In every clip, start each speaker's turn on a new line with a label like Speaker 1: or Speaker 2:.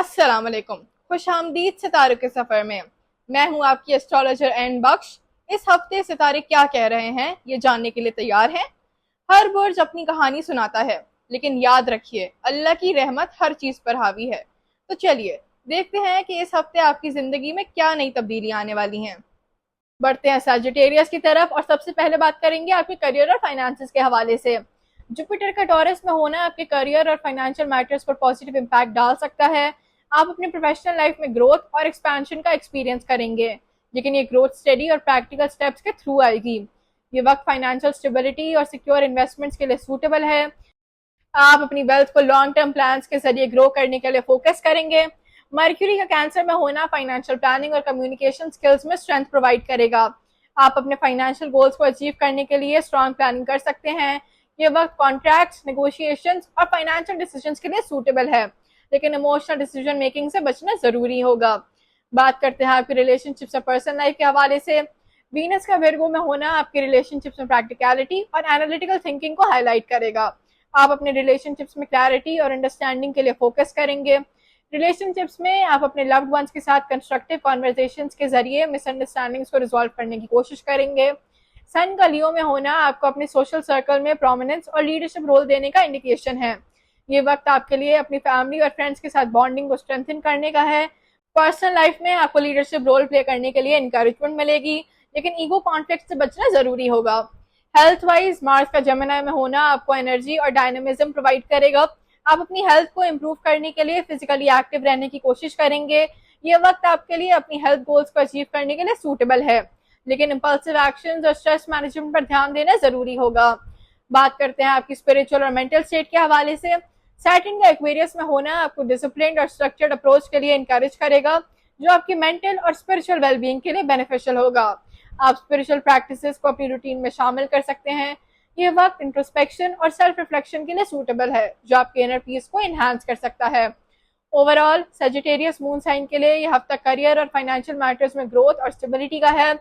Speaker 1: अस्सलाम वालेकुम। खुश आमदीद सितारों के सफ़र में। मैं हूं आपकी एस्ट्रोलॉजर एंड बख्श। इस हफ्ते सितारे क्या कह रहे हैं ये जानने के लिए तैयार हैं। हर बुर्ज अपनी कहानी सुनाता है, लेकिन याद रखिए अल्लाह की रहमत हर चीज़ पर हावी है। तो चलिए देखते हैं कि इस हफ्ते आपकी ज़िंदगी में क्या नई तब्दीलियां आने वाली हैं। बढ़ते हैं सजिटेरियस की तरफ और सबसे पहले बात करेंगे आपके करियर और फाइनेंसेस के हवाले से। जुपिटर का टॉरस में होना आपके करियर और फाइनेंशियल मैटर्स पर पॉजिटिव इम्पैक्ट डाल सकता है। आप अपने प्रोफेशनल लाइफ में ग्रोथ और एक्सपेंशन का एक्सपीरियंस करेंगे, लेकिन ये ग्रोथ स्टडी और प्रैक्टिकल स्टेप्स के थ्रू आएगी। ये वक्त फाइनेंशियल स्टेबिलिटी और सिक्योर इन्वेस्टमेंट्स के लिए सूटेबल है। आप अपनी वेल्थ को लॉन्ग टर्म प्लान्स के जरिए ग्रो करने के लिए फोकस करेंगे। मर्क्यूरी का कैंसर में होना फाइनेंशियल प्लानिंग और कम्युनिकेशन स्किल्स में स्ट्रेंथ प्रोवाइड करेगा। आप अपने फाइनेंशियल गोल्स को अचीव करने के लिए स्ट्रॉन्ग प्लानिंग कर सकते हैं। ये वक्त कॉन्ट्रैक्ट्स, नेगोशिएशंस और फाइनेंशियल डिसीजंस के लिए सूटेबल है, लेकिन इमोशनल डिसीजन मेकिंग से बचना जरूरी होगा। बात करते हैं आपकी रिलेशनशिप्स और पर्सनल लाइफ के हवाले से। वीनस का विर्गो में होना आपकी रिलेशनशिप्स में प्रैक्टिकलिटी और एनालिटिकल थिंकिंग को हाईलाइट करेगा। आप अपने रिलेशनशिप्स में क्लैरिटी और अंडरस्टैंडिंग के लिए फोकस करेंगे। रिलेशनशिप्स में आप अपने लव्ड वंस के साथ कंस्ट्रक्टिव कॉन्वर्सेशंस के जरिए मिसअंडरस्टैंडिंग्स को रिजॉल्व करने की कोशिश करेंगे। सन का लियो में होना आपको अपने सोशल सर्कल में प्रोमिनेंस और लीडरशिप रोल देने का इंडिकेशन है। ये वक्त आपके लिए अपनी फैमिली और फ्रेंड्स के साथ बॉन्डिंग को स्ट्रेंथन करने का है। पर्सनल लाइफ में आपको लीडरशिप रोल प्ले करने के लिए इंकरेजमेंट मिलेगी, लेकिन ईगो कॉन्फ्लिक्ट से बचना जरूरी होगा। हेल्थ वाइज मार्स का जमिनी में होना आपको एनर्जी और डायनामिज्म प्रोवाइड करेगा। आप अपनी हेल्थ को इम्प्रूव करने के लिए फिजिकली एक्टिव रहने की कोशिश करेंगे। ये वक्त आपके लिए अपनी हेल्थ गोल्स को अचीव करने के लिए सूटेबल है, लेकिन इंपल्सिव एक्शंस और स्ट्रेस मैनेजमेंट पर ध्यान देना जरूरी होगा। बात करते हैं आपकी स्पिरिचुअल और मेंटल स्टेट के हवाले से। सैटर्न का एक्वेरियस में होना आपको डिसिप्लिन्ड और स्ट्रक्चर्ड अप्रोच के लिए इंकरेज करेगा, जो आपकी मेंटल और स्पिरिचुअल वेलबींग के लिए बेनिफिशियल होगा। आप स्पिरिचुअल प्रैक्टिसेस को अपनी रूटीन में शामिल कर सकते हैं। ये वक्त इंट्रोस्पेक्शन और सेल्फ रिफ्लेक्शन के लिए सूटेबल है, जो आपके इनर पीस को एनहांस कर सकता है। ओवरऑल सजिटेरियस मून साइन के लिए यह हफ्ता करियर और फाइनेंशियल मैटर्स में ग्रोथ और स्टेबिलिटी का है।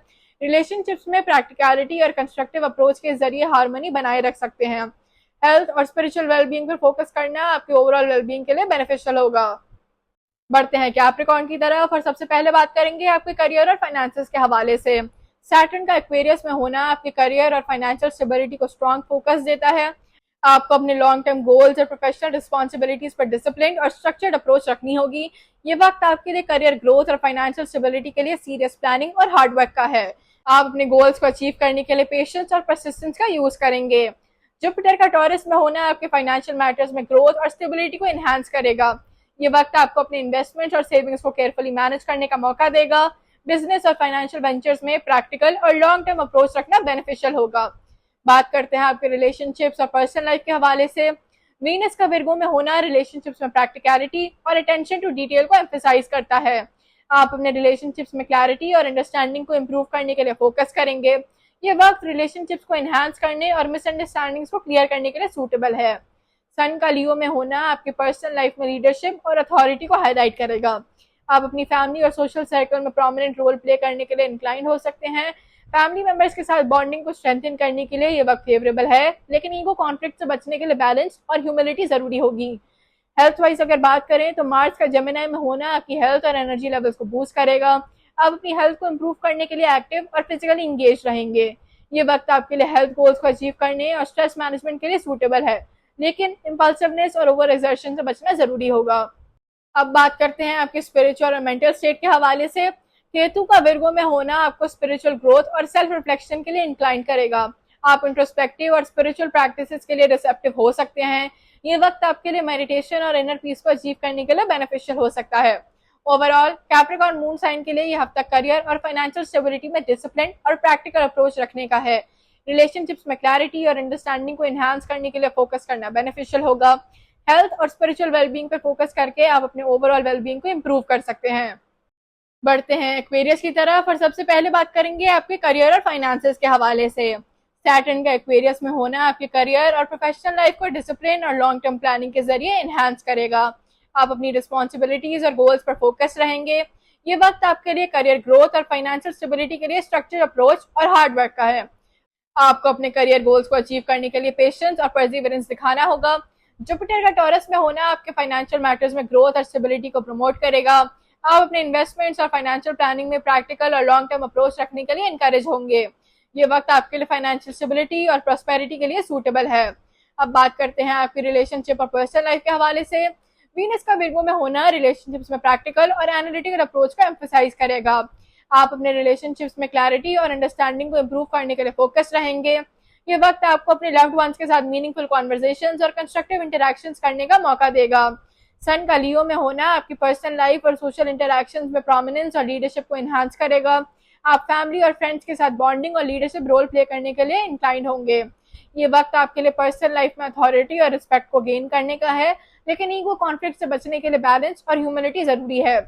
Speaker 1: रिलेशनशिप्स में प्रैक्टिकलिटी और कंस्ट्रक्टिव अप्रोच के जरिए हार्मनी बनाए रख सकते हैं। हेल्थ और स्पिरिचुअल वेलबींग पर फोकस करना आपके ओवरऑल वेलबींग के लिए बेनिफिशियल होगा। बढ़ते हैं कैप्रिकॉर्न की तरफ और सबसे पहले बात करेंगे आपके करियर और फाइनेंसेस के हवाले से। सैटर्न का एक्वेरियस में होना आपके करियर और फाइनेंशियल स्टेबिलिटी को स्ट्रॉन्ग फोकस देता है। आपको अपने लॉन्ग टर्म गोल्स और प्रोफेशनल रिस्पॉन्सिबिलिटीज पर डिसिप्लिन और स्ट्रक्चर्ड अप्रोच रखनी होगी। ये वक्त आपके लिए करियर ग्रोथ और फाइनेंशियल स्टेबिलिटी के लिए सीरियस प्लानिंग और हार्डवर्क का है। आप अपने गोल्स को अचीव करने के लिए पेशेंस और परसिस्टेंस का यूज करेंगे। जुपिटर का टॉरस में होना आपके फाइनेंशियल मैटर्स में ग्रोथ और स्टेबिलिटी को एनहांस करेगा। ये वक्त आपको अपने इन्वेस्टमेंट और सेविंग्स को केयरफुली मैनेज करने का मौका देगा। बिजनेस और फाइनेंशियल वेंचर्स में प्रैक्टिकल और लॉन्ग टर्म अप्रोच रखना बेनिफिशियल होगा। बात करते हैं आपके रिलेशनशिप्स और पर्सनल लाइफ के हवाले से। वीनस का विर्गो में होना रिलेशनशिप्स में प्रैक्टिकलिटी और अटेंशन टू डिटेल को एम्फेसाइज करता है। आप अपने रिलेशनशिप्स में क्लैरिटी और अंडरस्टैंडिंग को इम्प्रूव करने के लिए फोकस करेंगे। ये वक्त रिलेशनशिप्स को एनहांस करने और मिसअंडरस्टैंडिंग्स को क्लियर करने के लिए सूटेबल है। सन का लियो में होना आपके पर्सनल लाइफ में लीडरशिप और अथॉरिटी को हाईलाइट करेगा। आप अपनी फैमिली और सोशल सर्कल में प्रोमिनेंट रोल प्ले करने के लिए इंक्लाइंड हो सकते हैं। फैमिली मेंबर्स के साथ बॉन्डिंग को स्ट्रेंथन करने के लिए ये वक्त फेवरेबल है, लेकिन ईगो कॉन्फ्लिक्ट से बचने के लिए बैलेंस और ह्यूमिलिटी जरूरी होगी। हेल्थ वाइज अगर बात करें तो मार्स का जेमिनी में होना आपकी हेल्थ और एनर्जी लेवल्स को बूस्ट करेगा। आप अपनी हेल्थ को इम्प्रूव करने के लिए एक्टिव और फिजिकली इंगेज रहेंगे। ये वक्त आपके लिए हेल्थ गोल्स को अचीव करने और स्ट्रेस मैनेजमेंट के लिए सूटेबल है, लेकिन इंपल्सिवनेस और ओवर एक्सर्शन से बचना जरूरी होगा। अब बात करते हैं आपके स्पिरिचुअल और मेंटल स्टेट के हवाले से। केतु का विर्गो में होना आपको स्पिरिचुअल ग्रोथ और सेल्फ रिफ्लेक्शन के लिए इंक्लाइन करेगा। आप इंट्रोस्पेक्टिव और स्पिरिचुअल प्रैक्टिसेस के लिए रिसेप्टिव हो सकते हैं। ये वक्त आपके लिए मेडिटेशन और इनर पीस को अचीव करने के लिए बेनिफिशियल हो सकता है। ओवरऑल कैप्रिकॉर्न मून साइन के लिए यह हफ्ता करियर और फाइनेंशियल स्टेबिलिटी में डिसिप्लिन और प्रैक्टिकल अप्रोच रखने का है। रिलेशनशिप्स में क्लैरिटी और अंडरस्टैंडिंग को एनहांस करने के लिए फोकस करना बेनिफिशियल होगा। हेल्थ और स्पिरिचुअल वेलबींग पर फोकस करके आप अपने ओवरऑल वेलबींग को इम्प्रूव कर सकते हैं। बढ़ते हैं एक्वेरियस की तरफ और सबसे पहले बात करेंगे आपके करियर और फाइनेंसेस के हवाले से। सैटर्न का एक्वेरियस में होना आपके करियर और प्रोफेशनल लाइफ को डिसिप्लिन और लॉन्ग टर्म प्लानिंग के जरिए एनहांस करेगा। आप अपनी रिस्पॉन्सिबिलिटीज और गोल्स पर फोकस रहेंगे। ये वक्त आपके लिए करियर ग्रोथ और फाइनेंशियल स्टेबिलिटी के लिए स्ट्रक्चर्ड अप्रोच और हार्ड वर्क का है। आपको अपने करियर गोल्स को अचीव करने के लिए पेशेंस और परसिवरेंस दिखाना होगा। जुपिटर का टॉरस में होना आपके फाइनेंशियल मैटर्स में ग्रोथ और स्टेबिलिटी को प्रमोट करेगा। आप अपने इन्वेस्टमेंट्स और फाइनेंशियल प्लानिंग में प्रैक्टिकल और लॉन्ग टर्म अप्रोच रखने के लिए इनकरेज होंगे। ये वक्त आपके लिए फाइनेंशियल स्टेबिलिटी और प्रॉस्पेरिटी के लिए सूटेबल है। अब बात करते हैं आपकी रिलेशनशिप और पर्सनल लाइफ के हवाले से। वीनस का विर्गो में होना रिलेशनशिप्स में प्रैक्टिकल और एनालिटिकल अप्रोच को एम्फसाइज करेगा। आप अपने रिलेशनशिप्स में क्लैरिटी और अंडरस्टैंडिंग को इम्प्रूव करने के लिए फोकस रहेंगे। ये वक्त आपको अपने लव्ड वंस के साथ मीनिंगफुल कॉन्वर्सेशंस और कंस्ट्रक्टिव इंटरेक्शंस करने का मौका देगा। सन का लियो में होना आपकी पर्सनल लाइफ और सोशल इंटरेक्शंस में प्रोमिनेंस और लीडरशिप को एनहांस करेगा। आप फैमिली और फ्रेंड्स के साथ बॉन्डिंग और लीडरशिप रोल प्ले करने के लिए इंक्लाइंड होंगे। ये वक्त आपके लिए पर्सनल लाइफ में अथॉरिटी और रिस्पेक्ट को गेन करने का है, लेकिन ईगो कॉन्फ्लिक्ट से बचने के लिए बैलेंस और ह्यूमिलिटी जरूरी है।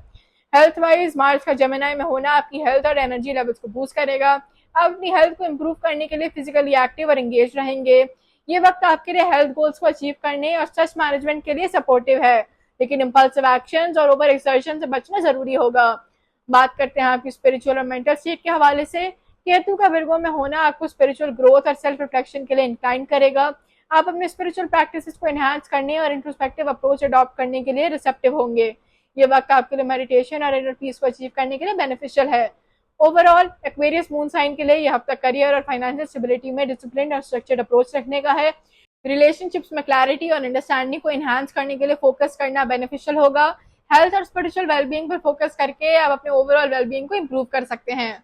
Speaker 1: हेल्थ वाइज मार्स का जेमिनी में होना आपकी हेल्थ और एनर्जी लेवल्स को बूस्ट करेगा। आप अपनी हेल्थ को इम्प्रूव करने के लिए फिजिकली एक्टिव और एंगेज रहेंगे। ये वक्त आपके लिए हेल्थ गोल्स को अचीव करने और स्ट्रेस मैनेजमेंट के लिए सपोर्टिव है, लेकिन इंपल्सिव एक्शंस और ओवर एक्सर्शन से बचना जरूरी होगा। बात करते हैं आपकी स्पिरिचुअल और मेंटल स्टेट के हवाले से। केतु का विर्गो में होना आपको स्पिरिचुअल ग्रोथ और सेल्फ रिफ्लेक्शन के लिए इंक्लाइन करेगा। आप अपने स्पिरिचुअल प्रैक्टिसेस को एनहांस करने और इंट्रोस्पेक्टिव अप्रोच अडॉप्ट करने के लिए रिसेप्टिव होंगे। ये वक्त आपके लिए मेडिटेशन और इनर पीस को अचीव करने के लिए बेनिफिशियल है। ओवरऑल एक्वेरियस मून साइन के लिए यह हफ्ता करियर और फाइनेंशियल स्टेबिलिटी में डिसिप्लिन और स्ट्रक्चर्ड अप्रोच रखने का है। रिलेशनशिप्स में क्लैरिटी और अंडरस्टैंडिंग को एनहांस करने के लिए फोकस करना बेनिफिशियल होगा। हेल्थ और स्पिरिचुअल वेलबींग पर फोकस करके आप अपने ओवरऑल वेलबींग को इम्प्रूव कर सकते हैं।